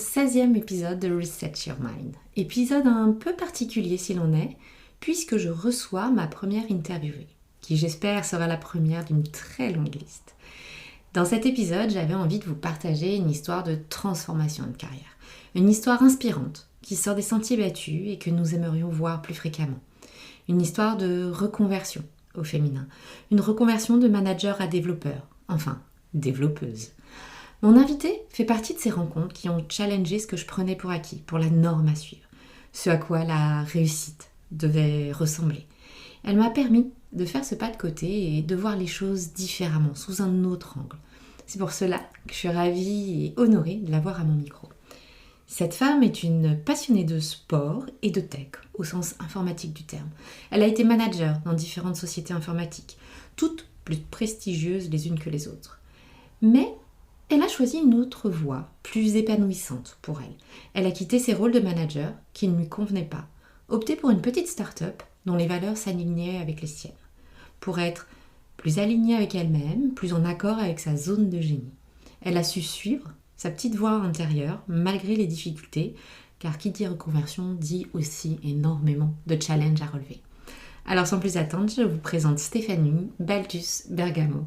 16e épisode de Reset Your Mind. Épisode un peu particulier s'il en est, puisque je reçois ma première interviewée, qui j'espère sera la première d'une très longue liste. Dans cet épisode, j'avais envie de vous partager une histoire de transformation de carrière. Une histoire inspirante, qui sort des sentiers battus et que nous aimerions voir plus fréquemment. Une histoire de reconversion au féminin. Une reconversion de manager à développeur, enfin, développeuse. Mon invitée fait partie de ces rencontres qui ont challengé ce que je prenais pour acquis, pour la norme à suivre. Ce à quoi la réussite devait ressembler. Elle m'a permis de faire ce pas de côté et de voir les choses différemment, sous un autre angle. C'est pour cela que je suis ravie et honorée de l'avoir à mon micro. Cette femme est une passionnée de sport et de tech, au sens informatique du terme. Elle a été manager dans différentes sociétés informatiques, toutes plus prestigieuses les unes que les autres. Mais elle a choisi une autre voie, plus épanouissante pour elle. Elle a quitté ses rôles de manager qui ne lui convenaient pas, opté pour une petite start-up dont les valeurs s'alignaient avec les siennes, pour être plus alignée avec elle-même, plus en accord avec sa zone de génie. Elle a su suivre sa petite voix intérieure malgré les difficultés, car qui dit reconversion dit aussi énormément de challenges à relever. Alors sans plus attendre, je vous présente Stéphanie Baltus Bergamo.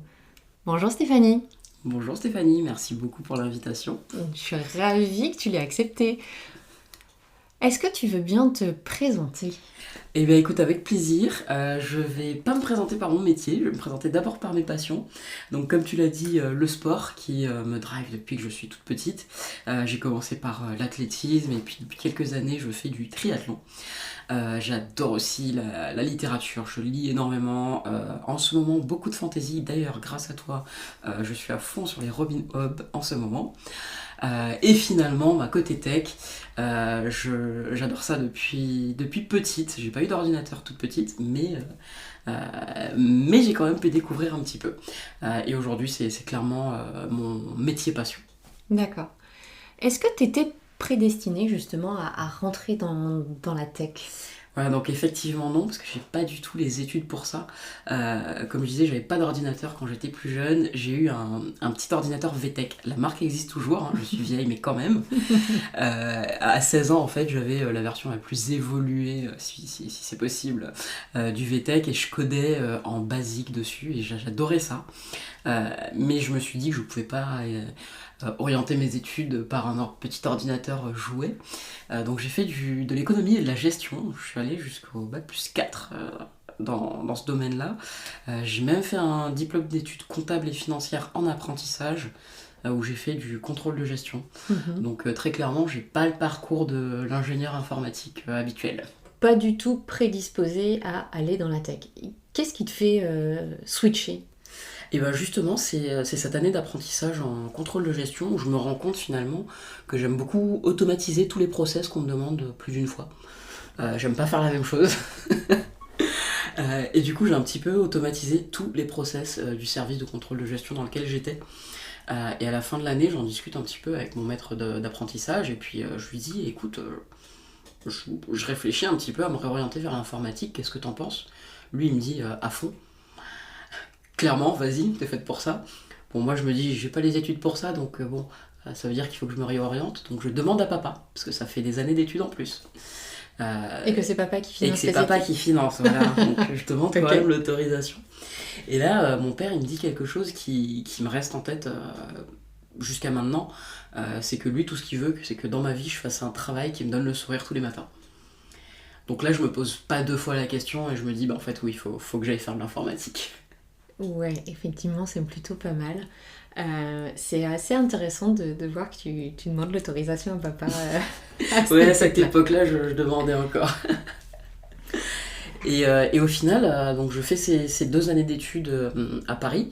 Bonjour Stéphanie. Bonjour Stéphanie, merci beaucoup pour l'invitation. Je suis ravie que tu l'aies acceptée. Est-ce que tu veux bien te présenter ? Eh bien écoute, avec plaisir. Je vais pas me présenter par mon métier, je vais me présenter d'abord par mes passions. Donc comme tu l'as dit, le sport qui me drive depuis que je suis toute petite. J'ai commencé par l'athlétisme et puis depuis quelques années je fais du triathlon. J'adore aussi la littérature, je lis énormément. En ce moment, beaucoup de fantaisie. D'ailleurs, grâce à toi, je suis à fond sur les Robin Hood en ce moment. Et finalement, côté tech, j'adore ça depuis petite. J'ai pas eu d'ordinateur toute petite, mais j'ai quand même pu découvrir un petit peu. Et aujourd'hui, c'est clairement mon métier passion. D'accord. Est-ce que tu étais prédestinée justement à rentrer dans la tech ? Voilà, donc effectivement non, parce que j'ai pas du tout les études pour ça. Comme je disais, j'avais pas d'ordinateur quand j'étais plus jeune. J'ai eu un petit ordinateur VTech. La marque existe toujours, hein, je suis vieille mais quand même. À 16 ans en fait, j'avais la version la plus évoluée, si c'est possible, du VTech, et je codais en basique dessus et j'adorais ça. Mais je me suis dit que je pouvais pas orienter mes études par un petit ordinateur jouet. Donc j'ai fait de l'économie et de la gestion. Je suis allé jusqu'au bac+4 dans ce domaine-là. J'ai même fait un diplôme d'études comptables et financières en apprentissage où j'ai fait du contrôle de gestion. Donc très clairement, j'ai pas le parcours de l'ingénieur informatique habituel. Pas du tout prédisposée à aller dans la tech. Qu'est-ce qui te fait switcher ? Et bien justement, c'est cette année d'apprentissage en contrôle de gestion où je me rends compte finalement que j'aime beaucoup automatiser tous les process qu'on me demande plus d'une fois. J'aime pas faire la même chose. Et du coup, j'ai un petit peu automatisé tous les process du service de contrôle de gestion dans lequel j'étais. Et à la fin de l'année, j'en discute un petit peu avec mon maître d'apprentissage et puis je lui dis, écoute, je réfléchis un petit peu à me réorienter vers l'informatique, qu'est-ce que t'en penses ? Lui, il me dit, à fond. Clairement, vas-y, t'es faite pour ça. Bon, moi je me dis, j'ai pas les études pour ça, donc ça veut dire qu'il faut que je me réoriente. Donc je demande à papa, parce que ça fait des années d'études en plus. Et que c'est papa qui finance. Et que c'est papa qui finance, voilà. Donc je demande quand même l'autorisation. Et là, mon père, il me dit quelque chose qui me reste en tête jusqu'à maintenant. C'est que lui, tout ce qu'il veut, c'est que dans ma vie, je fasse un travail qui me donne le sourire tous les matins. Donc là, je me pose pas deux fois la question et je me dis, en fait, oui, il faut que j'aille faire de l'informatique. Ouais, effectivement, c'est plutôt pas mal. C'est assez intéressant de voir que tu demandes l'autorisation à papa. Ouais, à cette époque-là, je demandais encore. Et au final, donc je fais ces 2 années d'études à Paris.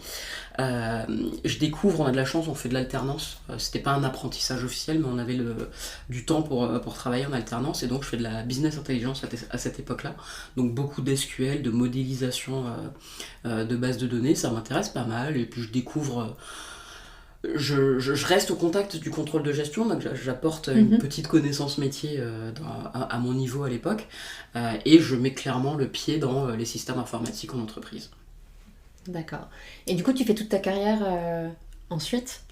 Je découvre, on a de la chance, on fait de l'alternance. C'était pas un apprentissage officiel, mais on avait du temps pour travailler en alternance. Et donc je fais de la business intelligence à cette époque-là. Donc beaucoup d'SQL, de modélisation de bases de données, ça m'intéresse pas mal. Et puis je découvre... Je reste au contact du contrôle de gestion, donc j'apporte une petite connaissance métier à mon niveau à l'époque, et je mets clairement le pied dans les systèmes informatiques en entreprise. D'accord. Et du coup, tu fais toute ta carrière ensuite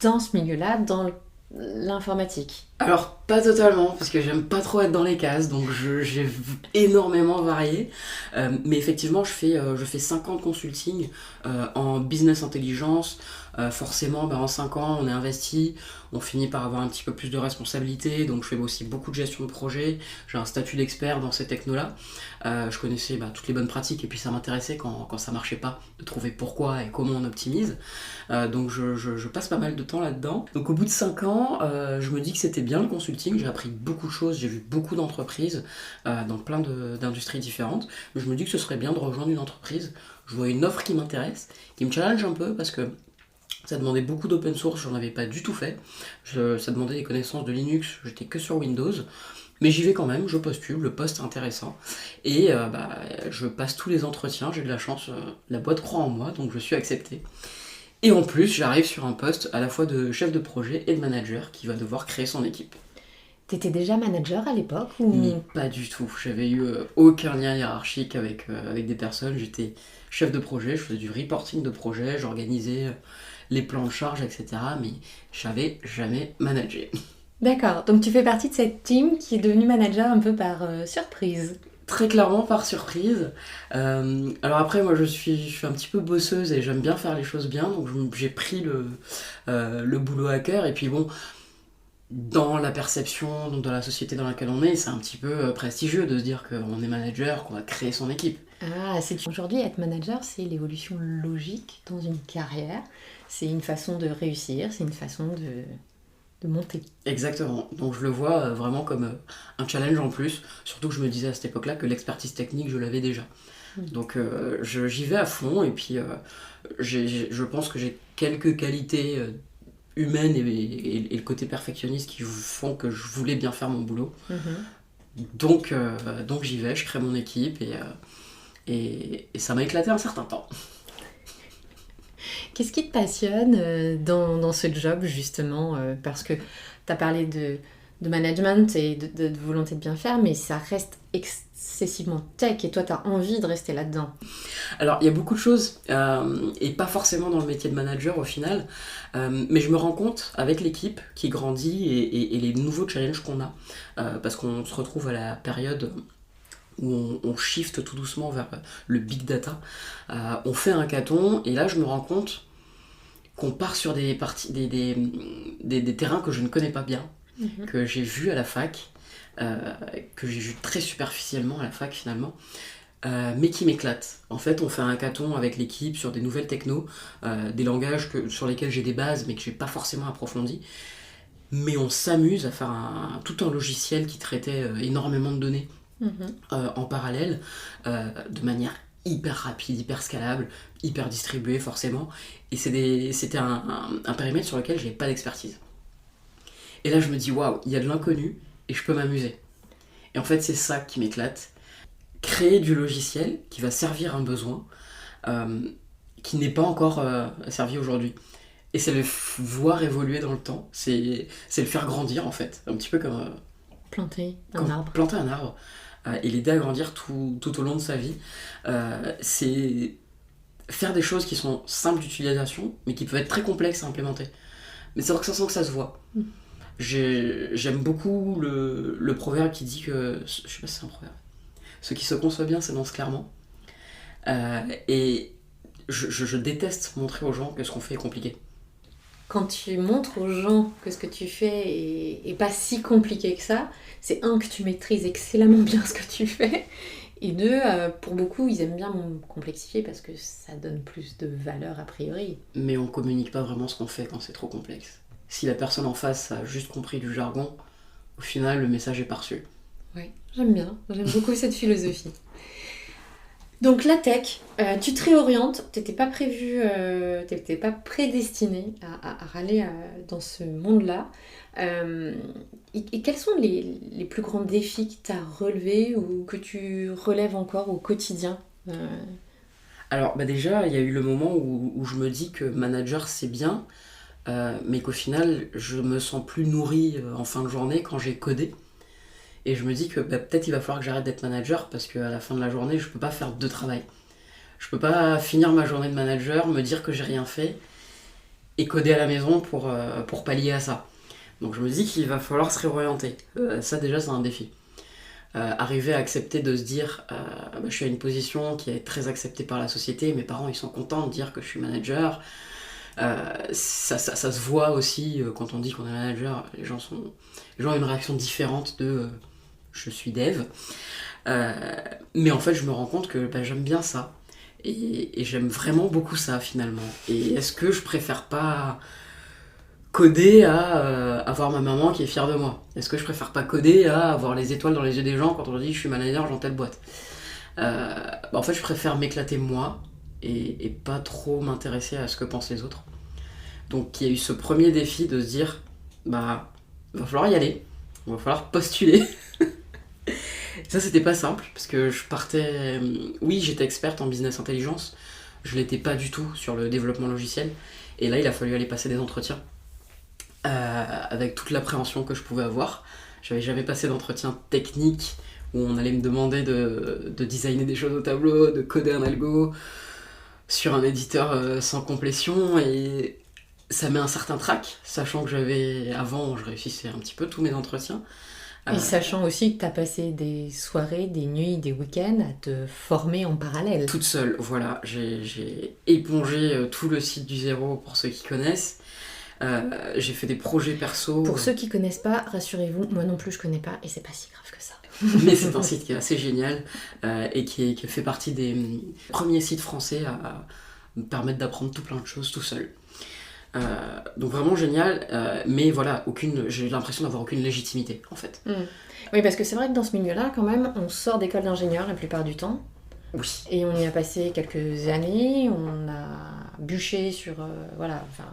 dans ce milieu-là, dans l'informatique? Alors, pas totalement, parce que j'aime pas trop être dans les cases, donc j'ai énormément varié. Mais effectivement, je fais 5 ans de consulting en business intelligence. Forcément, en 5 ans, on est investi, on finit par avoir un petit peu plus de responsabilités, donc je fais aussi beaucoup de gestion de projet. J'ai un statut d'expert dans ces technos-là. Je connaissais toutes les bonnes pratiques, et puis ça m'intéressait quand ça marchait pas, de trouver pourquoi et comment on optimise. Donc je passe pas mal de temps là-dedans. Donc au bout de 5 ans, je me dis que c'était bien le consulting, j'ai appris beaucoup de choses, j'ai vu beaucoup d'entreprises dans plein d'industries différentes. Mais je me dis que ce serait bien de rejoindre une entreprise. Je vois une offre qui m'intéresse, qui me challenge un peu parce que ça demandait beaucoup d'open source, j'en avais pas du tout fait. Ça demandait des connaissances de Linux, j'étais que sur Windows. Mais j'y vais quand même, je postule, le poste est intéressant. Et je passe tous les entretiens, j'ai de la chance, la boîte croit en moi, donc je suis accepté. Et en plus, j'arrive sur un poste à la fois de chef de projet et de manager qui va devoir créer son équipe. T'étais déjà manager à l'époque ou... Pas du tout, j'avais eu aucun lien hiérarchique avec des personnes. J'étais chef de projet, je faisais du reporting de projet, j'organisais les plans de charge, etc. Mais j'avais jamais managé. D'accord, donc tu fais partie de cette team qui est devenue manager un peu par surprise. Très clairement par surprise. Alors après, moi je suis un petit peu bosseuse et j'aime bien faire les choses bien, donc j'ai pris le boulot à cœur. Et puis bon, dans la perception de la société dans laquelle on est, c'est un petit peu prestigieux de se dire qu'on est manager, qu'on va créer son équipe. Ah, aujourd'hui, être manager, c'est l'évolution logique dans une carrière. C'est une façon de réussir, c'est une façon de monter. Exactement. Donc je le vois vraiment comme un challenge en plus. Surtout que je me disais à cette époque-là que l'expertise technique, je l'avais déjà. Donc j'y vais à fond et puis je pense que j'ai quelques qualités humaines et le côté perfectionniste qui font que je voulais bien faire mon boulot. Donc j'y vais, je crée mon équipe et ça m'a éclaté un certain temps. Qu'est-ce qui te passionne dans ce job, justement parce que tu as parlé de management et de volonté de bien faire, mais ça reste excessivement tech et toi, tu as envie de rester là-dedans. Alors, il y a beaucoup de choses, et pas forcément dans le métier de manager au final, mais je me rends compte avec l'équipe qui grandit et les nouveaux challenges qu'on a, parce qu'on se retrouve à la période où on shift tout doucement vers le big data. On fait un hackathon et là je me rends compte qu'on part sur des terrains que je ne connais pas bien, que j'ai vu à la fac, que j'ai vu très superficiellement à la fac finalement, mais qui m'éclatent. En fait, on fait un hackathon avec l'équipe sur des nouvelles technos, des langages sur lesquels j'ai des bases mais que j'ai pas forcément approfondi. Mais on s'amuse à faire tout un logiciel qui traitait énormément de données en parallèle, de manière hyper rapide, hyper scalable, hyper distribuée forcément. Et c'était un périmètre sur lequel j'avais pas d'expertise. Et là je me dis waouh, il y a de l'inconnu et je peux m'amuser. Et en fait c'est ça qui m'éclate. Créer du logiciel qui va servir un besoin qui n'est pas encore servi aujourd'hui. Et c'est le voir évoluer dans le temps, c'est le faire grandir en fait, un petit peu comme planter un arbre. Planter un arbre et l'aider à grandir tout au long de sa vie. C'est faire des choses qui sont simples d'utilisation, mais qui peuvent être très complexes à implémenter. Mais c'est vrai que ça sent que ça se voit. J'aime beaucoup le proverbe qui dit que... Je sais pas si c'est un proverbe. Ce qui se conçoit bien s'énonce clairement. Et je déteste montrer aux gens que ce qu'on fait est compliqué. Quand tu montres aux gens que ce que tu fais est pas si compliqué que ça, c'est un, que tu maîtrises excellemment bien ce que tu fais, et deux, pour beaucoup, ils aiment bien complexifier parce que ça donne plus de valeur a priori. Mais on communique pas vraiment ce qu'on fait quand c'est trop complexe. Si la personne en face a juste compris du jargon, au final, le message est pas reçu. Oui, j'aime beaucoup cette philosophie. Donc la tech, tu te réorientes, t'étais pas prédestiné à aller dans ce monde-là. Et quels sont les plus grands défis que tu as relevés ou que tu relèves encore au quotidien Alors déjà, il y a eu le moment où je me dis que manager c'est bien, mais qu'au final, je me sens plus nourri en fin de journée quand j'ai codé. Et je me dis que peut-être il va falloir que j'arrête d'être manager parce qu'à la fin de la journée, je peux pas faire deux travails. Je peux pas finir ma journée de manager, me dire que j'ai rien fait et coder à la maison pour pallier à ça. Donc je me dis qu'il va falloir se réorienter. Ça déjà c'est un défi. Arriver à accepter de se dire je suis à une position qui est très acceptée par la société, mes parents ils sont contents de dire que je suis manager. Ça se voit aussi quand on dit qu'on est manager, les gens ont une réaction différente de je suis dev. Mais en fait je me rends compte que j'aime bien ça. Et j'aime vraiment beaucoup ça finalement. Et est-ce que je préfère pas coder à avoir ma maman qui est fière de moi? Est-ce que je préfère pas coder à avoir les étoiles dans les yeux des gens quand on leur dit je suis manager dans telle boîte? En fait je préfère m'éclater moi et pas trop m'intéresser à ce que pensent les autres. Donc il y a eu ce premier défi de se dire il va falloir y aller, il va falloir postuler. Ça c'était pas simple parce que je partais. Oui, j'étais experte en business intelligence, je l'étais pas du tout sur le développement logiciel. Et là il a fallu aller passer des entretiens avec toute l'appréhension que je pouvais avoir. J'avais jamais passé d'entretien technique où on allait me demander de designer des choses au tableau, de coder un algo sur un éditeur sans complétion, et ça met un certain trac, sachant que avant je réussissais un petit peu tous mes entretiens. Et sachant aussi que tu as passé des soirées, des nuits, des week-ends à te former en parallèle. Toute seule, voilà. J'ai épongé tout le site du zéro pour ceux qui connaissent. J'ai fait des projets perso. Pour ceux qui connaissent pas, rassurez-vous, moi non plus je connais pas et c'est pas si grave que ça. Mais c'est un site qui est assez génial et qui fait partie des premiers sites français à me permettre d'apprendre tout plein de choses tout seul. Donc vraiment génial, mais voilà, j'ai l'impression d'avoir aucune légitimité en fait. Oui, parce que c'est vrai que dans ce milieu-là, quand même, on sort d'école d'ingénieur la plupart du temps. Oui. Et on y a passé quelques années, on a bûché sur... voilà, enfin,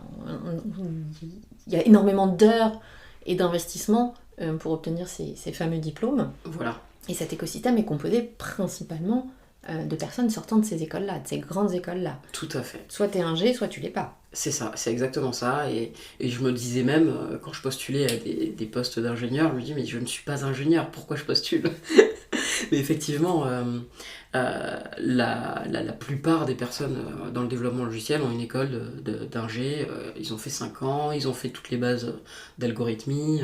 il y a énormément d'heures et d'investissements pour obtenir ces fameux diplômes. Voilà. Et cet écosystème est composé principalement de personnes sortant de ces écoles-là, de ces grandes écoles-là. Tout à fait. Soit t'es ingé, soit tu l'es pas. C'est ça, c'est exactement ça. Et je me disais même, quand je postulais à des postes d'ingénieur, je me dis mais je ne suis pas ingénieur, pourquoi je postule? Mais effectivement, la plupart des personnes dans le développement logiciel ont une école d'ingé. Ils ont fait 5 ans, ils ont fait toutes les bases d'algorithmie,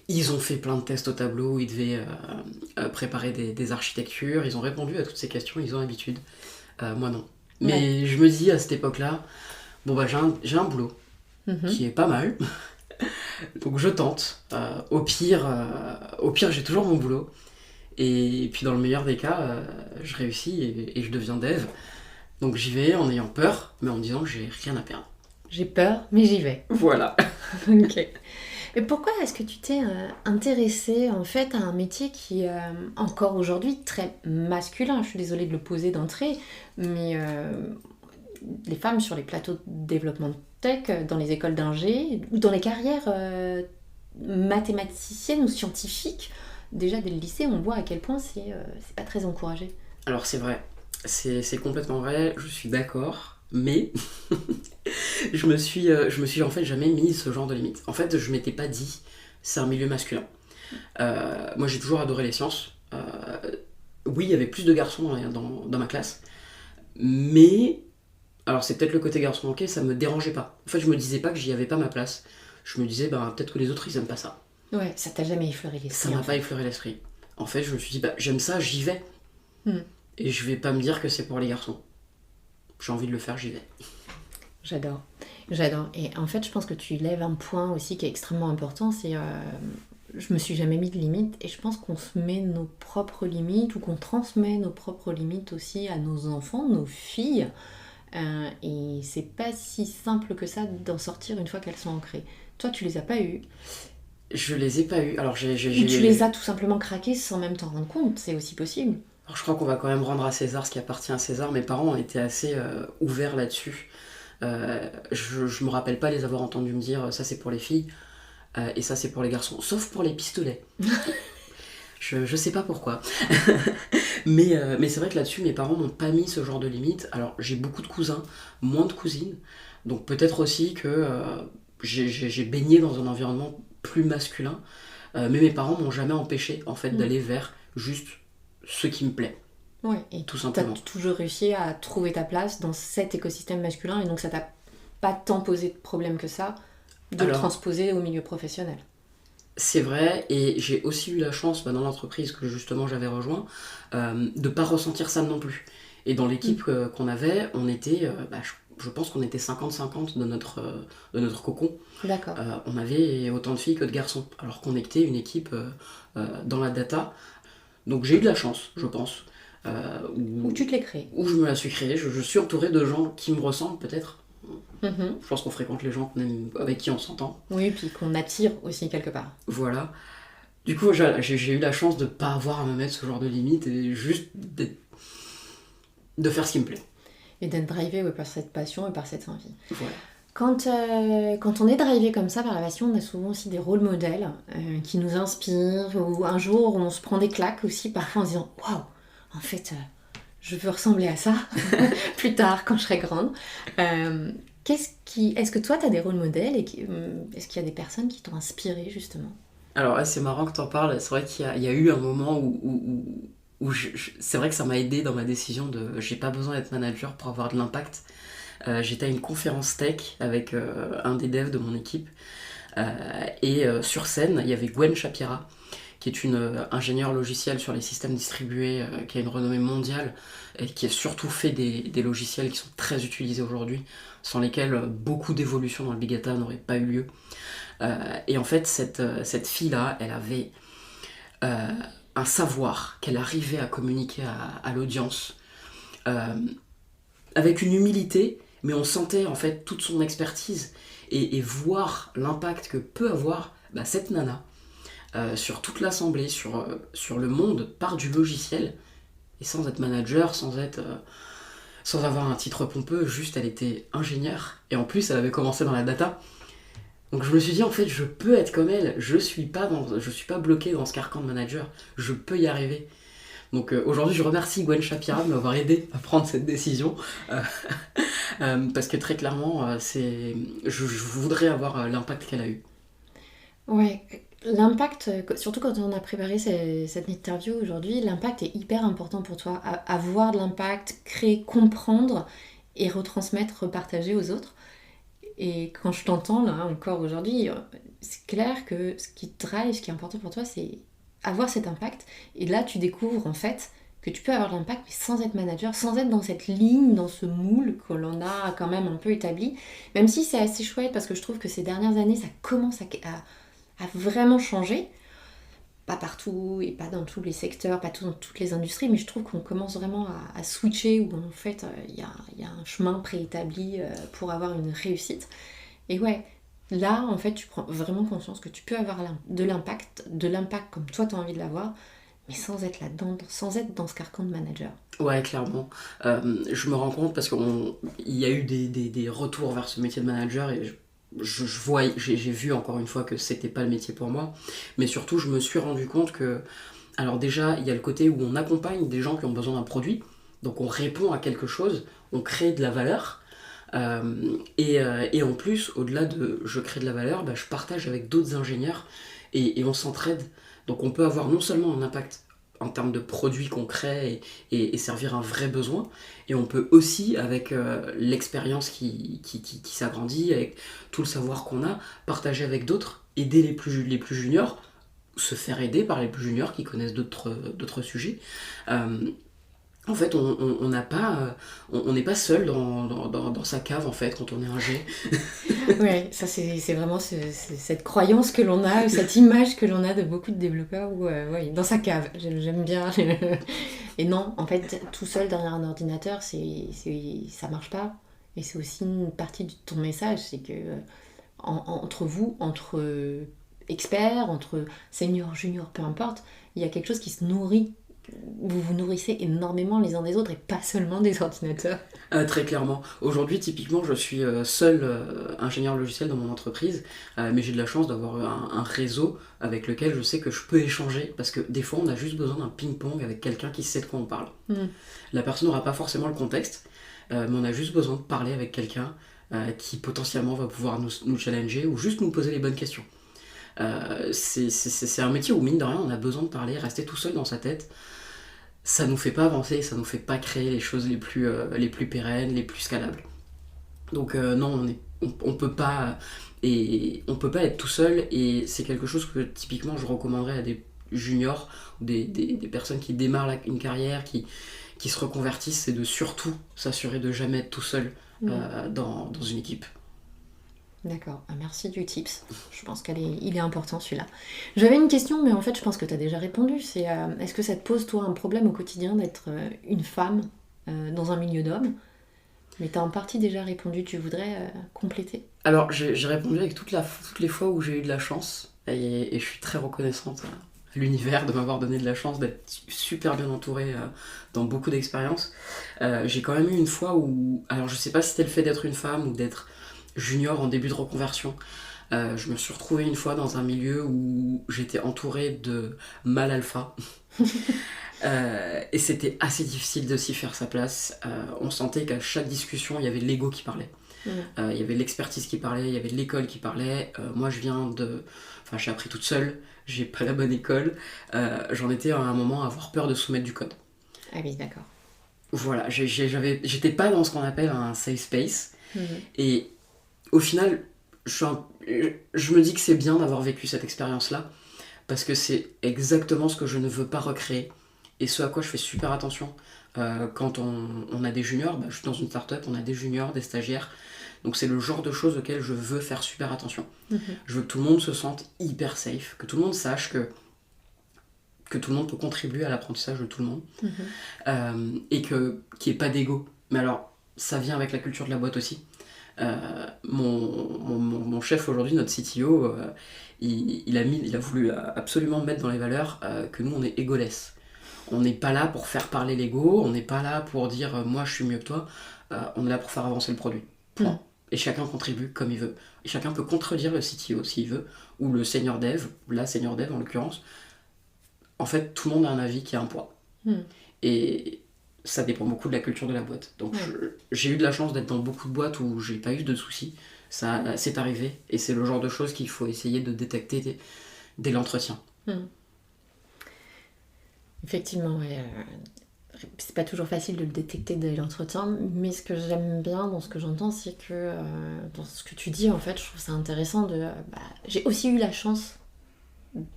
ils ont fait plein de tests au tableau, ils devaient préparer des architectures, ils ont répondu à toutes ces questions, ils ont l'habitude. Moi non. Mais je me dis à cette époque-là, j'ai un boulot qui est pas mal. Donc je tente. Au pire, j'ai toujours mon boulot. Et puis dans le meilleur des cas, je réussis et je deviens dev. Donc j'y vais en ayant peur, mais en me disant que j'ai rien à perdre. J'ai peur, mais j'y vais. Voilà. Ok. Mais pourquoi est-ce que tu t'es intéressée en fait à un métier qui est encore aujourd'hui très masculin? Je suis désolée de le poser d'entrée, mais les femmes sur les plateaux de développement de tech, dans les écoles d'ingé, ou dans les carrières mathématiciennes ou scientifiques, déjà dès le lycée, on voit à quel point c'est pas très encouragé. Alors c'est vrai, c'est complètement vrai, je suis d'accord, mais je me suis en fait jamais mis ce genre de limite. En fait, je m'étais pas dit, c'est un milieu masculin. Moi j'ai toujours adoré les sciences. Oui, il y avait plus de garçons dans ma classe, mais... Alors c'est peut-être le côté garçon manqué, ça me dérangeait pas. En fait, je me disais pas que j'y avais pas ma place. Je me disais, peut-être que les autres, ils aiment pas ça. Ouais, ça t'a jamais effleuré l'esprit. Ça m'a pas effleuré l'esprit. En fait, je me suis dit, j'aime ça, j'y vais. Et je vais pas me dire que c'est pour les garçons. J'ai envie de le faire, j'y vais. J'adore. Et en fait, je pense que tu lèves un point aussi qui est extrêmement important, c'est... je me suis jamais mis de limites, et je pense qu'on se met nos propres limites, ou qu'on transmet nos propres limites aussi à nos enfants, nos filles. Et c'est pas si simple que ça d'en sortir une fois qu'elles sont ancrées. Toi, tu les as pas eues. Je les ai pas eues. Alors, tu les as tout simplement craquées sans même t'en rendre compte, c'est aussi possible. Alors, je crois qu'on va quand même rendre à César ce qui appartient à César. Mes parents ont été assez ouverts là-dessus. Je me rappelle pas les avoir entendus me dire ça c'est pour les filles et ça c'est pour les garçons, sauf pour les pistolets. Je sais pas pourquoi. mais c'est vrai que là-dessus, mes parents n'ont pas mis ce genre de limite. Alors, j'ai beaucoup de cousins, moins de cousines. Donc, peut-être aussi que j'ai baigné dans un environnement plus masculin. Mais mes parents m'ont jamais empêché, en fait, d'aller vers juste ce qui me plaît. Ouais, et tout simplement. T'as toujours réussi à trouver ta place dans cet écosystème masculin. Et donc, ça t'a pas tant posé de problème que ça de le transposer au milieu professionnel. C'est vrai, et j'ai aussi eu la chance dans l'entreprise que justement j'avais rejoint de pas ressentir ça non plus. Et dans l'équipe qu'on avait, on était, je pense qu'on était 50-50 de notre cocon. D'accord. On avait autant de filles que de garçons, alors qu'on était une équipe dans la data. Donc j'ai eu de la chance, je pense. Ou Où, tu te l'es créé. où je me la suis créée. Je suis entourée de gens qui me ressemblent peut-être. Mhm. Je pense qu'on fréquente les gens avec qui on s'entend. Oui, puis qu'on attire aussi quelque part. Voilà. Du coup, j'ai eu la chance de pas avoir à me mettre ce genre de limite et juste de faire ce qui me plaît. Et d'être drivé par cette passion et par cette envie. Voilà. Quand on est drivé comme ça par la passion, on a souvent aussi des rôles modèles qui nous inspirent. Ou un jour, on se prend des claques aussi, parfois en se disant waouh, en fait, je veux ressembler à ça plus tard quand je serai grande. Est-ce que toi, tu as des rôles modèles et est-ce qu'il y a des personnes qui t'ont inspiré justement? Alors là, c'est marrant que t'en parles. C'est vrai il y a eu un moment où c'est vrai que ça m'a aidé dans ma décision de j'ai pas besoin d'être manager pour avoir de l'impact. J'étais à une conférence tech avec un des devs de mon équipe. Sur scène, il y avait Gwen Shapira, qui est une ingénieure logicielle sur les systèmes distribués, qui a une renommée mondiale et qui a surtout fait des logiciels qui sont très utilisés aujourd'hui, sans lesquels beaucoup d'évolutions dans le big data n'auraient pas eu lieu. Et en fait, cette fille-là, elle avait euh, un savoir qu'elle arrivait à communiquer à l'audience euh, avec une humilité, mais on sentait en fait toute son expertise et voir l'impact que peut avoir cette nana sur toute l'assemblée, sur le monde par du logiciel, et sans être manager, sans avoir un titre pompeux, juste elle était ingénieure, et en plus elle avait commencé dans la data. Donc je me suis dit en fait je peux être comme elle, je suis pas bloqué dans ce carcan de manager, je peux y arriver. Donc aujourd'hui je remercie Gwen Shapira de m'avoir aidé à prendre cette décision euh, parce que très clairement je voudrais avoir l'impact qu'elle a eu. Ouais, l'impact, surtout quand on a préparé cette interview aujourd'hui, l'impact est hyper important pour toi. Avoir de l'impact, créer, comprendre et retransmettre, repartager aux autres. Et quand je t'entends là encore aujourd'hui, c'est clair que ce qui te drive, ce qui est important pour toi, c'est avoir cet impact. Et là, tu découvres en fait que tu peux avoir de l'impact, mais sans être manager, sans être dans cette ligne, dans ce moule que l'on a quand même un peu établi. Même si c'est assez chouette, parce que je trouve que ces dernières années, ça commence à vraiment changer. Pas partout et pas dans tous les secteurs, pas dans toutes les industries, mais je trouve qu'on commence vraiment à switcher, où en fait il y a un chemin préétabli pour avoir une réussite. Et ouais, là en fait tu prends vraiment conscience que tu peux avoir de l'impact comme toi tu as envie de l'avoir, mais sans être là-dedans, sans être dans ce carcan de manager. Ouais, clairement. Je me rends compte parce qu'il y a eu des retours vers ce métier de manager et j'ai vu encore une fois que c'était pas le métier pour moi. Mais surtout, je me suis rendu compte que, alors déjà, il y a le côté où on accompagne des gens qui ont besoin d'un produit. Donc on répond à quelque chose, on crée de la valeur. Et en plus, au-delà de je crée de la valeur, je partage avec d'autres ingénieurs et on s'entraide. Donc on peut avoir non seulement un impact en termes de produits qu'on crée et servir un vrai besoin, et on peut aussi, avec l'expérience qui s'agrandit, avec tout le savoir qu'on a, partager avec d'autres, aider les plus juniors, se faire aider par les plus juniors qui connaissent d'autres sujets. Euh, En fait, on n'a pas, on n'est pas seul dans sa cave en fait quand on est ingé. Ouais, ça c'est vraiment cette croyance que l'on a, cette image que l'on a de beaucoup de développeurs où, ouais, dans sa cave, j'aime bien. Et non, en fait, tout seul derrière un ordinateur, ça marche pas. Et c'est aussi une partie de ton message, c'est que entre vous, entre experts, entre seniors, juniors, peu importe, il y a quelque chose qui se nourrit. Vous vous nourrissez énormément les uns des autres et pas seulement des ordinateurs. Très clairement. Aujourd'hui, typiquement, je suis seul ingénieur logiciel dans mon entreprise, mais j'ai de la chance d'avoir un réseau avec lequel je sais que je peux échanger, parce que des fois, on a juste besoin d'un ping-pong avec quelqu'un qui sait de quoi on parle. Mm. La personne n'aura pas forcément le contexte, mais on a juste besoin de parler avec quelqu'un qui potentiellement va pouvoir nous challenger ou juste nous poser les bonnes questions. C'est un métier où, mine de rien, on a besoin de parler, rester tout seul dans sa tête. Ça nous fait pas avancer, ça nous fait pas créer les choses les plus pérennes, les plus scalables. Donc non, on peut pas être tout seul, et c'est quelque chose que typiquement je recommanderais à des juniors ou des personnes qui démarrent une carrière, qui se reconvertissent, c'est de surtout s'assurer de jamais être tout seul dans une équipe. D'accord, merci du tips. Je pense il est important celui-là. J'avais une question, mais en fait je pense que tu as déjà répondu. C'est est-ce que ça te pose toi un problème au quotidien d'être une femme dans un milieu d'hommes? Mais tu as en partie déjà répondu, tu voudrais compléter? Alors j'ai répondu avec toutes les fois où j'ai eu de la chance, et je suis très reconnaissante à l'univers de m'avoir donné de la chance d'être super bien entourée dans beaucoup d'expériences. J'ai quand même eu une fois où, alors je sais pas si c'était le fait d'être une femme ou d'être junior en début de reconversion, je me suis retrouvée une fois dans un milieu où j'étais entourée de mâles alpha. Et c'était assez difficile de s'y faire sa place. On sentait qu'à chaque discussion, il y avait l'ego qui parlait. Il y avait l'expertise qui parlait, il y avait l'école qui parlait. Moi, j'ai appris toute seule, j'ai pas la bonne école. J'en étais à un moment à avoir peur de soumettre du code. Ah oui, d'accord. Voilà, j'étais pas dans ce qu'on appelle un safe space. Et au final, je me dis que c'est bien d'avoir vécu cette expérience-là, parce que c'est exactement ce que je ne veux pas recréer, et ce à quoi je fais super attention. Quand on a des juniors, je suis dans une start-up, on a des juniors, des stagiaires, donc c'est le genre de choses auxquelles je veux faire super attention. Je veux que tout le monde se sente hyper safe, que tout le monde sache que tout le monde peut contribuer à l'apprentissage de tout le monde, et qu'il n'y ait pas d'ego. Mais alors, ça vient avec la culture de la boîte aussi. Mon chef aujourd'hui, notre CTO, il a voulu absolument mettre dans les valeurs que nous, on est egoless. On n'est pas là pour faire parler l'ego, on n'est pas là pour dire moi je suis mieux que toi, on est là pour faire avancer le produit. Point. Et chacun contribue comme il veut. Et chacun peut contredire le CTO s'il veut, ou le senior dev, ou la senior dev en l'occurrence. En fait, tout le monde a un avis qui a un poids. Et ça dépend beaucoup de la culture de la boîte. Donc j'ai eu de la chance d'être dans beaucoup de boîtes où j'ai pas eu de soucis. Ça c'est arrivé, et c'est le genre de choses qu'il faut essayer de détecter dès l'entretien. Effectivement, ouais. C'est pas toujours facile de le détecter dès l'entretien, mais ce que j'aime bien dans ce que j'entends, c'est que dans ce que tu dis, en fait, je trouve ça intéressant j'ai aussi eu la chance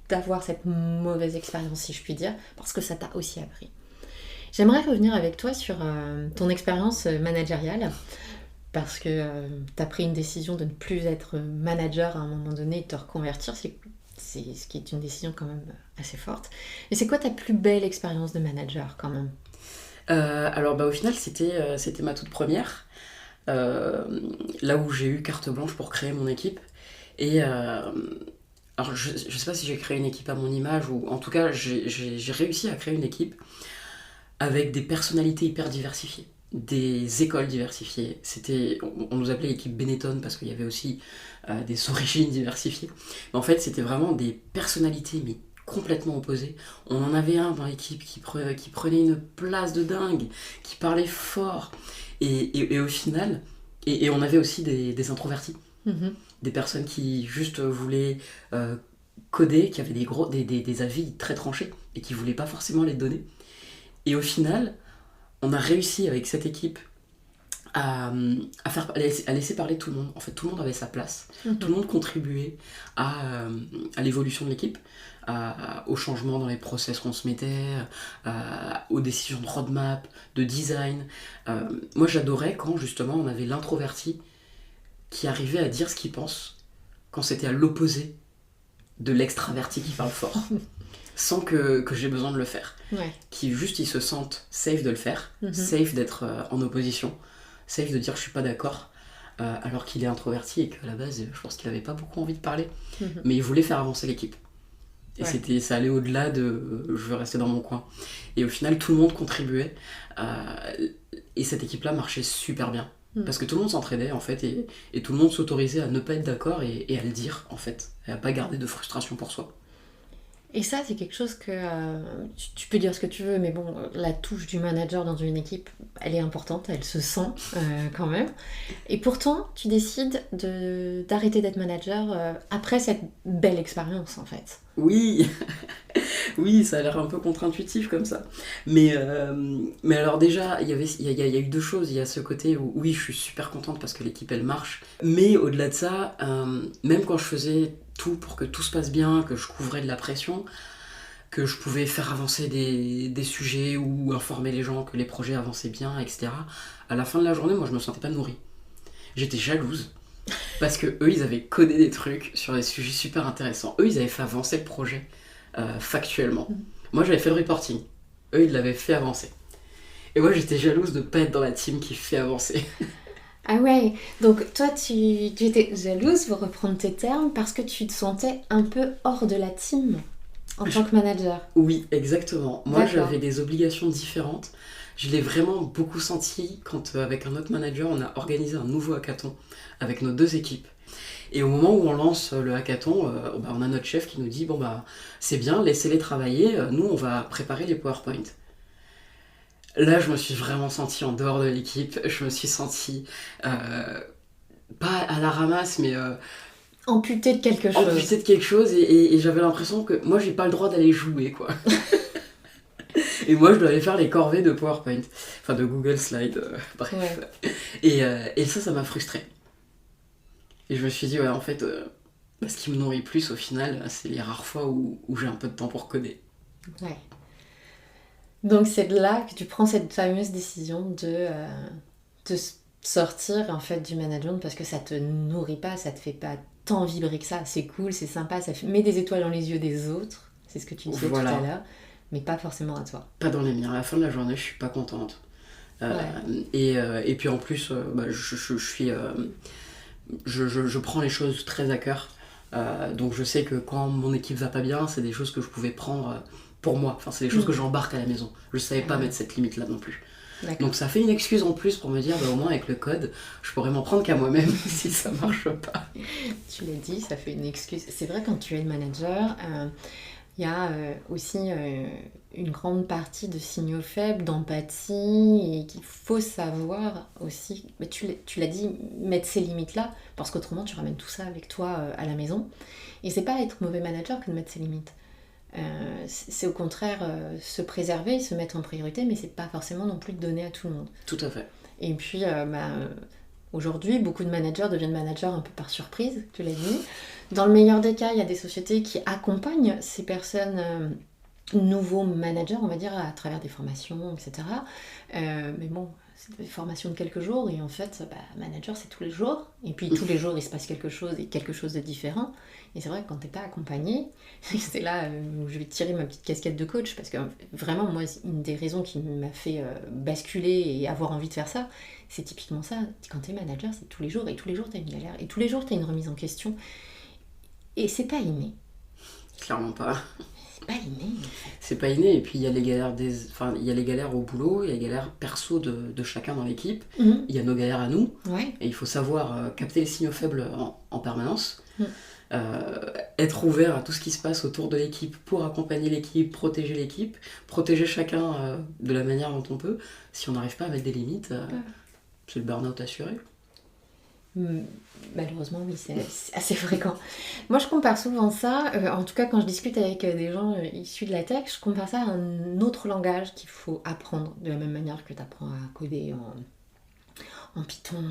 d'avoir cette mauvaise expérience, si je puis dire, parce que ça t'a aussi appris. J'aimerais revenir avec toi sur ton expérience managériale, parce que t'as pris une décision de ne plus être manager à un moment donné et de te reconvertir, c'est ce qui est une décision quand même assez forte. Et c'est quoi ta plus belle expérience de manager quand même? Alors au final c'était ma toute première, là où j'ai eu carte blanche pour créer mon équipe. Et alors je sais pas si j'ai créé une équipe à mon image, ou en tout cas j'ai réussi à créer une équipe avec des personnalités hyper diversifiées, des écoles diversifiées. On nous appelait l'équipe Benetton parce qu'il y avait aussi des origines diversifiées. Mais en fait, c'était vraiment des personnalités mais complètement opposées. On en avait un dans l'équipe qui prenait une place de dingue, qui parlait fort. Et au final, et on avait aussi des introvertis. Des personnes qui juste voulaient coder, qui avaient des avis très tranchés et qui voulaient pas forcément les donner. Et au final, on a réussi avec cette équipe à laisser parler tout le monde. En fait, tout le monde avait sa place. Tout le monde contribuait à l'évolution de l'équipe, au changement dans les process qu'on se mettait, aux décisions de roadmap, de design. Moi, j'adorais quand, justement, on avait l'introverti qui arrivait à dire ce qu'il pense, quand c'était à l'opposé de l'extraverti qui parle fort. Sans que j'ai besoin de le faire. Qui juste ils se sentent safe de le faire, safe d'être en opposition, safe de dire je suis pas d'accord, alors qu'il est introverti et qu'à la base je pense qu'il avait pas beaucoup envie de parler, mais il voulait faire avancer l'équipe. Et ça allait au-delà de je veux rester dans mon coin. Et au final tout le monde contribuait, et cette équipe-là marchait super bien. Parce que tout le monde s'entraidait en fait, et tout le monde s'autorisait à ne pas être d'accord et à le dire en fait, et à pas garder de frustration pour soi. Et ça, c'est quelque chose que tu peux dire ce que tu veux, mais bon, la touche du manager dans une équipe, elle est importante, elle se sent quand même. Et pourtant, tu décides d'arrêter d'être manager après cette belle expérience, en fait. Oui, oui, ça a l'air un peu contre-intuitif comme ça. Mais alors déjà, il y a eu deux choses. Il y a ce côté où oui, je suis super contente parce que l'équipe elle marche. Mais au-delà de ça, même quand je faisais tout pour que tout se passe bien, que je couvrais de la pression, que je pouvais faire avancer des sujets ou informer les gens que les projets avançaient bien, etc. À la fin de la journée, moi je me sentais pas nourrie. J'étais jalouse parce que eux ils avaient codé des trucs sur des sujets super intéressants. Eux ils avaient fait avancer le projet factuellement. Moi j'avais fait le reporting. Eux ils l'avaient fait avancer. Et moi j'étais jalouse de pas être dans la team qui fait avancer. Ah ouais, donc toi tu étais jalouse, pour reprendre tes termes, parce que tu te sentais un peu hors de la team en tant que manager. Oui, exactement. Moi D'accord. j'avais des obligations différentes. Je l'ai vraiment beaucoup senti quand avec un autre manager on a organisé un nouveau hackathon avec nos deux équipes. Et au moment où on lance le hackathon, on a notre chef qui nous dit bon bah c'est bien, laissez-les travailler, nous on va préparer les PowerPoint. Là je me suis vraiment sentie en dehors de l'équipe, je me suis sentie pas à la ramasse mais Amputé de quelque chose. amputée de quelque chose et j'avais l'impression que moi j'ai pas le droit d'aller jouer quoi. Et moi je dois aller faire les corvées de PowerPoint, enfin de Google Slide, bref. Ouais. Et ça m'a frustrée. Et je me suis dit ouais en fait ce qui me nourrit plus au final c'est les rares fois où j'ai un peu de temps pour coder. Ouais. Donc c'est de là que tu prends cette fameuse décision de sortir en fait du management parce que ça te nourrit pas, ça te fait pas tant vibrer que ça. C'est cool, c'est sympa, met des étoiles dans les yeux des autres, c'est ce que tu disais Voilà. tout à l'heure, mais pas forcément à toi. Pas dans les miens. À la fin de la journée, je suis pas contente. Ouais. Et puis en plus, je prends les choses très à cœur. Donc je sais que quand mon équipe va pas bien, c'est des choses que je pouvais prendre pour moi. Enfin, c'est des choses que j'embarque à la maison. Je savais pas mettre cette limite là non plus. D'accord. Donc ça fait une excuse en plus pour me dire, au moins avec le code, je pourrais m'en prendre qu'à moi-même si ça marche pas. Tu l'as dit, ça fait une excuse. C'est vrai quand tu es le manager, il y a aussi une grande partie de signaux faibles, d'empathie, et qu'il faut savoir aussi, mais tu l'as dit, mettre ces limites-là, parce qu'autrement tu ramènes tout ça avec toi à la maison. Et c'est pas être mauvais manager que de mettre ses limites. C'est au contraire se préserver, se mettre en priorité, mais c'est pas forcément non plus de donner à tout le monde. Tout à fait. Et puis aujourd'hui, beaucoup de managers deviennent managers un peu par surprise, tu l'as dit. Dans le meilleur des cas, il y a des sociétés qui accompagnent ces personnes nouveaux managers, on va dire, à travers des formations, etc. Mais bon, c'est des formations de quelques jours, et en fait, manager, c'est tous les jours. Et puis tous les jours, il se passe quelque chose, et quelque chose de différent. Et c'est vrai que quand t'es pas accompagné, c'est là où je vais tirer ma petite casquette de coach, parce que vraiment, moi, une des raisons qui m'a fait basculer et avoir envie de faire ça, c'est typiquement ça. Quand t'es manager, c'est tous les jours, et tous les jours, t'as une galère, et tous les jours, t'as une remise en question. Et c'est pas inné. Clairement pas. C'est pas inné. C'est pas inné, et puis il y a les galères il y a les galères au boulot, il y a les galères perso de chacun dans l'équipe, il y a nos galères à nous, Ouais. et il faut savoir capter les signaux faibles en permanence, être ouvert à tout ce qui se passe autour de l'équipe pour accompagner l'équipe, protéger chacun de la manière dont on peut. Si on n'arrive pas à mettre des limites, c'est le burn-out assuré. Malheureusement, oui, c'est assez fréquent. Moi, je compare souvent ça, en tout cas quand je discute avec des gens issus de la tech, je compare ça à un autre langage qu'il faut apprendre, de la même manière que tu apprends à coder en Python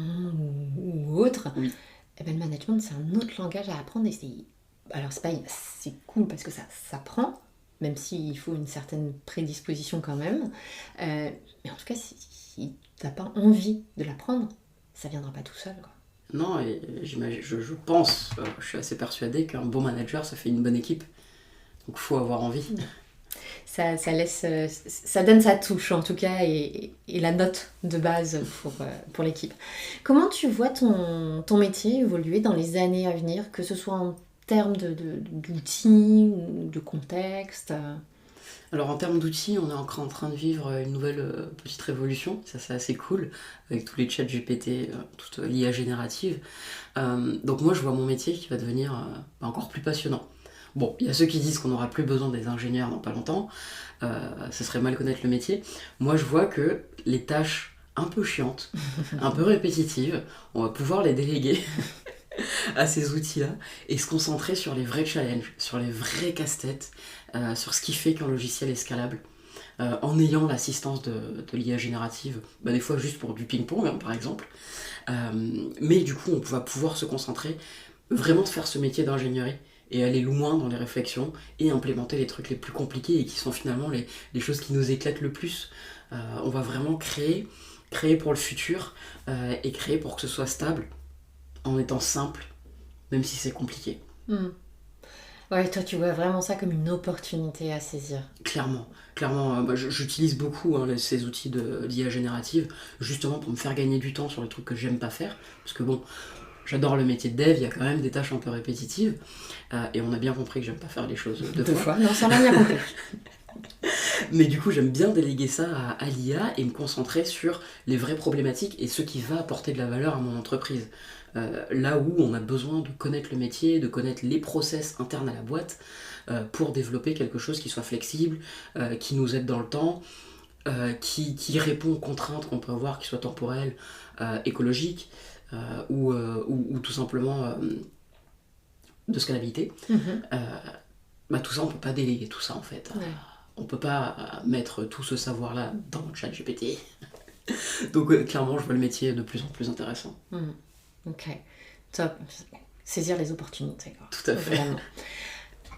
ou autre. Oui. Et ben, le management, c'est un autre langage à apprendre. Alors, c'est cool parce que ça s'apprend, même s'il faut une certaine prédisposition quand même. Mais en tout cas, si tu n'as pas envie de l'apprendre, ça ne viendra pas tout seul, quoi. Non, et j'imagine, je pense, je suis assez persuadée qu'un bon manager, ça fait une bonne équipe. Donc il faut avoir envie. Ça laisse, ça donne sa touche en tout cas et la note de base pour l'équipe. Comment tu vois ton métier évoluer dans les années à venir, que ce soit en termes d'outils ou de contexte? Alors en termes d'outils, on est encore en train de vivre une nouvelle petite révolution, ça c'est assez cool, avec tous les chats GPT, toute l'IA générative. Donc moi je vois mon métier qui va devenir encore plus passionnant. Bon, il y a ceux qui disent qu'on n'aura plus besoin des ingénieurs dans pas longtemps, ce serait mal connaître le métier. Moi je vois que les tâches un peu chiantes, un peu répétitives, on va pouvoir les déléguer. à ces outils-là et se concentrer sur les vrais challenges, sur les vrais casse-têtes, sur ce qui fait qu'un logiciel est scalable. En ayant l'assistance de l'IA générative, des fois juste pour du ping-pong hein, par exemple. Mais du coup, on va pouvoir se concentrer, vraiment faire ce métier d'ingénierie et aller loin dans les réflexions et implémenter les trucs les plus compliqués et qui sont finalement les choses qui nous éclatent le plus. On va vraiment créer pour le futur et créer pour que ce soit stable en étant simple, même si c'est compliqué. Ouais, toi tu vois vraiment ça comme une opportunité à saisir. Clairement, j'utilise beaucoup hein, ces outils d'IA générative justement pour me faire gagner du temps sur les trucs que j'aime pas faire. Parce que bon, j'adore le métier de dev, il y a quand même des tâches un peu répétitives. Et on a bien compris que j'aime pas faire les choses deux fois. Non, ça m'a bien compris. Mais du coup, j'aime bien déléguer ça à l'IA et me concentrer sur les vraies problématiques et ce qui va apporter de la valeur à mon entreprise. Là où on a besoin de connaître le métier, de connaître les process internes à la boîte pour développer quelque chose qui soit flexible, qui nous aide dans le temps, qui répond aux contraintes qu'on peut avoir, qui soient temporelles, écologiques ou tout simplement de scalabilité. Tout ça, on peut pas déléguer tout ça en fait. Ouais. On peut pas mettre tout ce savoir-là dans le chat GPT. Donc clairement, je vois le métier de plus en plus intéressant. Ok, top. Saisir les opportunités. Quoi. Tout à fait. Vraiment.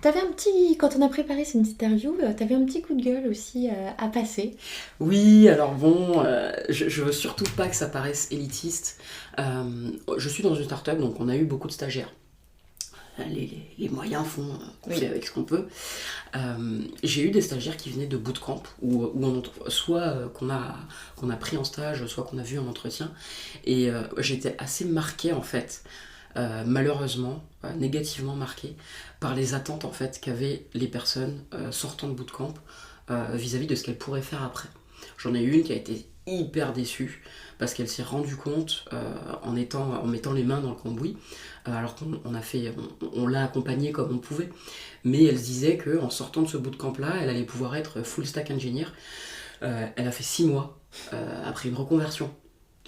T'avais un petit, quand on a préparé cette interview, t'avais un petit coup de gueule aussi à passer. Oui, alors bon, je veux surtout pas que ça paraisse élitiste. Je suis dans une start-up, donc on a eu beaucoup de stagiaires. Les moyens font qu'on fait avec ce qu'on peut. J'ai eu des stagiaires qui venaient de bootcamp, soit qu'on a pris en stage, soit qu'on a vu en entretien. Et j'étais assez marquée en fait, malheureusement, négativement marquée, par les attentes en fait qu'avaient les personnes sortant de bootcamp vis-à-vis de ce qu'elles pourraient faire après. J'en ai eu une qui a été hyper déçue parce qu'elle s'est rendue compte en mettant les mains dans le cambouis alors on l'a accompagnée comme on pouvait, mais elle se disait qu'en sortant de ce bootcamp là elle allait pouvoir être full stack engineer. Elle a fait 6 mois après une reconversion,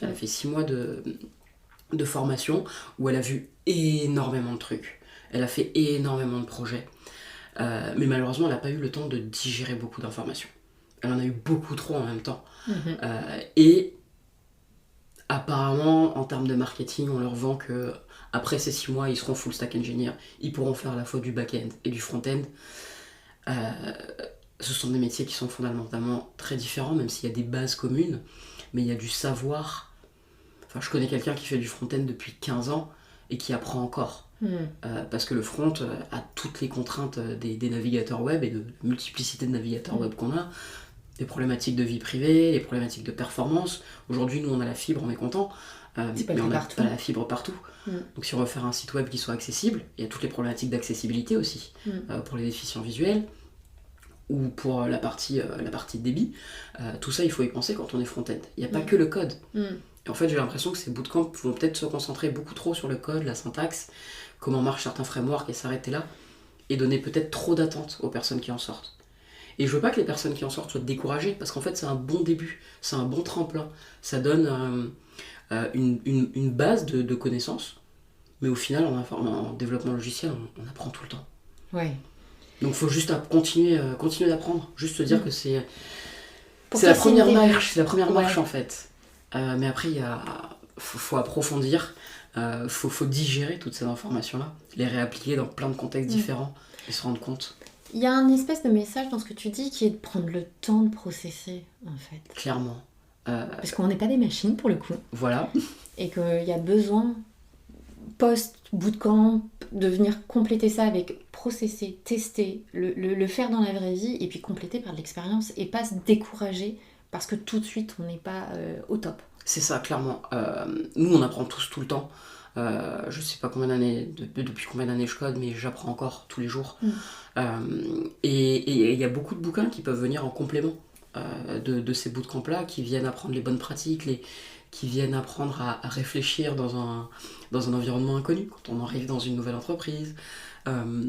elle a fait 6 mois de formation où elle a vu énormément de trucs, elle a fait énormément de projets, mais malheureusement elle n'a pas eu le temps de digérer beaucoup d'informations. Elle en a eu beaucoup trop en même temps. Et apparemment, en termes de marketing, on leur vend que après ces 6 mois, ils seront full stack engineer. Ils pourront faire à la fois du back-end et du front-end. Ce sont des métiers qui sont fondamentalement très différents, même s'il y a des bases communes. Mais il y a du savoir. Enfin, je connais quelqu'un qui fait du front-end depuis 15 ans et qui apprend encore. Parce que le front a toutes les contraintes des navigateurs web et de la multiplicité de navigateurs web qu'on a. Les problématiques de vie privée, les problématiques de performance. Aujourd'hui, nous, on a la fibre, on est content, mais on n'a pas la fibre partout. Donc si on veut faire un site web qui soit accessible, il y a toutes les problématiques d'accessibilité aussi, pour les déficients visuels, ou pour la partie débit. Tout ça, il faut y penser quand on est front-end. Il n'y a pas que le code. Et en fait, j'ai l'impression que ces bootcamps vont peut-être se concentrer beaucoup trop sur le code, la syntaxe, comment marchent certains frameworks et s'arrêter là, et donner peut-être trop d'attentes aux personnes qui en sortent. Et je veux pas que les personnes qui en sortent soient découragées, parce qu'en fait c'est un bon début, c'est un bon tremplin, ça donne une base de connaissances, mais au final en développement logiciel on apprend tout le temps. Ouais. Donc il faut juste continuer d'apprendre, juste se dire que c'est la première marche en fait. Mais après il faut approfondir, faut digérer toutes ces informations là, les réappliquer dans plein de contextes différents et se rendre compte. Il y a un espèce de message dans ce que tu dis qui est de prendre le temps de processer, en fait. Clairement. Parce qu'on n'est pas des machines, pour le coup. Voilà. Et qu'il y a besoin, post-bootcamp, de venir compléter ça avec processer, tester, le faire dans la vraie vie, et puis compléter par de l'expérience, et pas se décourager, parce que tout de suite, on n'est pas au top. C'est ça, clairement. Nous, on apprend tous tout le temps. Je sais pas depuis combien d'années je code, mais j'apprends encore tous les jours. Et il y a beaucoup de bouquins qui peuvent venir en complément de ces bootcamps-là, qui viennent apprendre les bonnes pratiques, qui viennent apprendre à réfléchir dans un environnement inconnu, quand on arrive dans une nouvelle entreprise. Je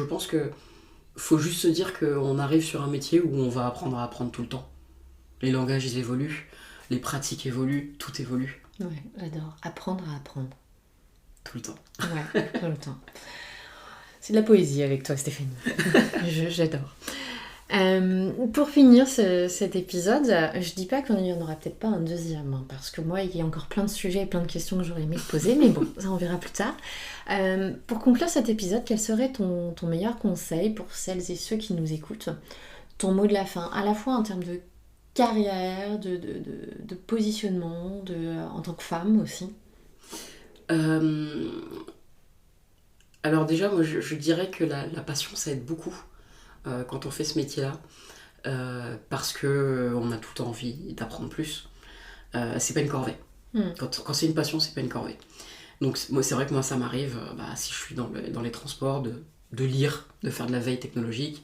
pense que faut juste se dire qu'on arrive sur un métier où on va apprendre à apprendre tout le temps. Les langages, ils évoluent, les pratiques évoluent, tout évolue. Ouais, j'adore. Apprendre à apprendre. Tout le temps. Ouais, tout le temps. C'est de la poésie avec toi, Stéphanie. J'adore. Pour finir cet épisode, je dis pas qu'il n'y en aura peut-être pas un deuxième, hein, parce que moi, il y a encore plein de sujets et plein de questions que j'aurais aimé te poser, mais bon, ça on verra plus tard. Pour conclure cet épisode, quel serait ton meilleur conseil pour celles et ceux qui nous écoutent? Ton mot de la fin, à la fois en termes de carrière, de positionnement, en tant que femme aussi. Alors déjà, moi je dirais que la passion, ça aide beaucoup quand on fait ce métier-là, parce que on a tout le temps envie d'apprendre plus. C'est pas une corvée. Quand c'est une passion, c'est pas une corvée. Donc moi, c'est vrai que moi ça m'arrive, si je suis dans les transports, de lire, de faire de la veille technologique.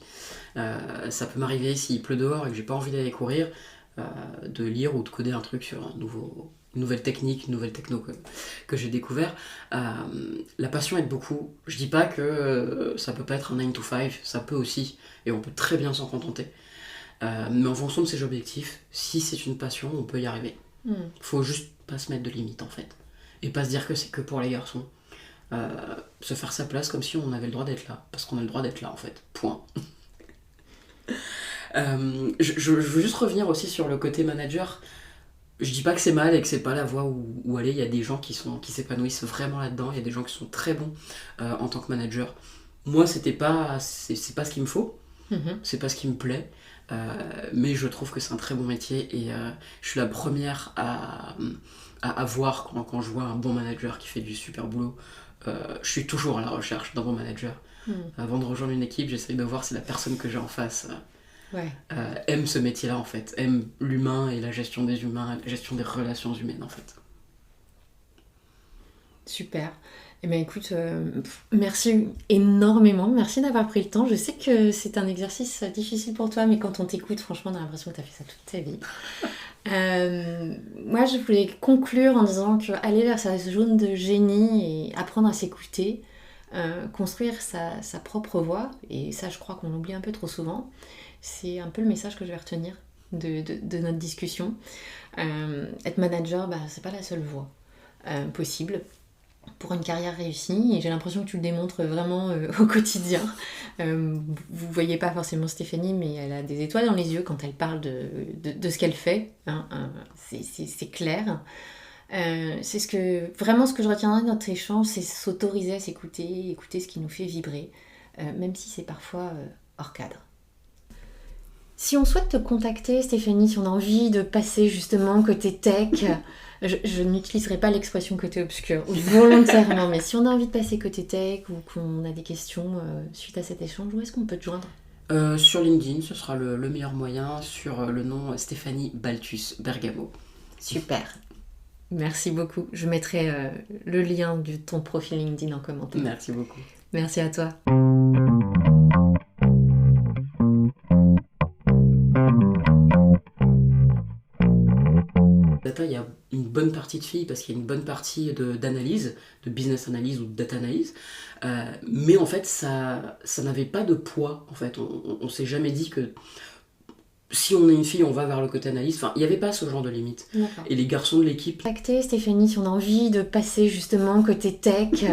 Ça peut m'arriver s'il pleut dehors et que j'ai pas envie d'aller courir, de lire ou de coder un truc sur une nouvelle technique, une nouvelle techno que j'ai découvert. La passion aide beaucoup. Je dis pas que ça peut pas être un 9 to 5, ça peut aussi, et on peut très bien s'en contenter. Mais en fonction de ses objectifs, si c'est une passion, on peut y arriver. Faut juste pas se mettre de limites en fait. Et pas se dire que c'est que pour les garçons. Se faire sa place comme si on avait le droit d'être là. Parce qu'on a le droit d'être là en fait. Point. Je veux juste revenir aussi sur le côté manager. Je dis pas que c'est mal et que c'est pas la voie où aller. Il y a des gens qui s'épanouissent vraiment là-dedans. Il y a des gens qui sont très bons en tant que manager. Moi, c'est pas ce qu'il me faut. C'est pas ce qui me plaît. Mais je trouve que c'est un très bon métier et je suis la première à voir quand je vois un bon manager qui fait du super boulot. Je suis toujours à la recherche d'un bon manager. Avant de rejoindre une équipe, j'essaye de voir si la personne que j'ai en face aime ce métier-là en fait, aime l'humain et la gestion des humains, la gestion des relations humaines en fait. Super. Eh bien écoute, merci énormément, merci d'avoir pris le temps. Je sais que c'est un exercice difficile pour toi, mais quand on t'écoute, franchement, on a l'impression que tu as fait ça toute ta vie. Moi, je voulais conclure en disant qu'aller vers sa zone de génie et apprendre à s'écouter, construire sa propre voie, et ça, je crois qu'on l'oublie un peu trop souvent, c'est un peu le message que je vais retenir de notre discussion. Être manager, c'est pas la seule voie possible pour une carrière réussie, et j'ai l'impression que tu le démontres vraiment au quotidien. Vous voyez pas forcément Stéphanie, mais elle a des étoiles dans les yeux quand elle parle de ce qu'elle fait, hein, c'est clair. C'est vraiment ce que je retiendrai de notre échange, c'est s'autoriser à s'écouter, écouter ce qui nous fait vibrer, même si c'est parfois hors cadre. Si on souhaite te contacter, Stéphanie, si on a envie de passer justement côté tech, je n'utiliserai pas l'expression côté obscur volontairement, mais si on a envie de passer côté tech ou qu'on a des questions suite à cet échange, où est-ce qu'on peut te joindre ? Sur LinkedIn, ce sera le meilleur moyen, sur le nom Stéphanie Balthus Bergamo. Super. Merci beaucoup. Je mettrai le lien de ton profil LinkedIn en commentaire. Merci beaucoup. Merci à toi. Data, il y a une bonne partie de filles parce qu'il y a une bonne partie d'analyse, de business analyse ou de data analyse. Mais en fait, ça n'avait pas de poids. En fait, on s'est jamais dit que si on est une fille, on va vers le côté analyse. Enfin, il n'y avait pas ce genre de limite. D'accord. Et les garçons de l'équipe... Contacter Stéphanie, si on a envie de passer justement côté tech,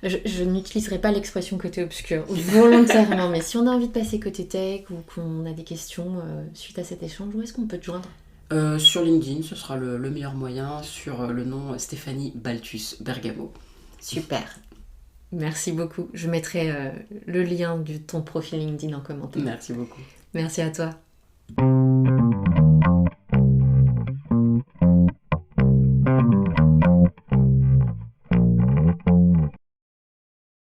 je n'utiliserai pas l'expression côté obscur volontairement, mais si on a envie de passer côté tech ou qu'on a des questions suite à cet échange, où est-ce qu'on peut te joindre ? Sur LinkedIn, ce sera le meilleur moyen, sur le nom Stéphanie Balthus Bergamo. Super. Merci beaucoup. Je mettrai le lien de ton profil LinkedIn en commentaire. Merci beaucoup. Merci à toi.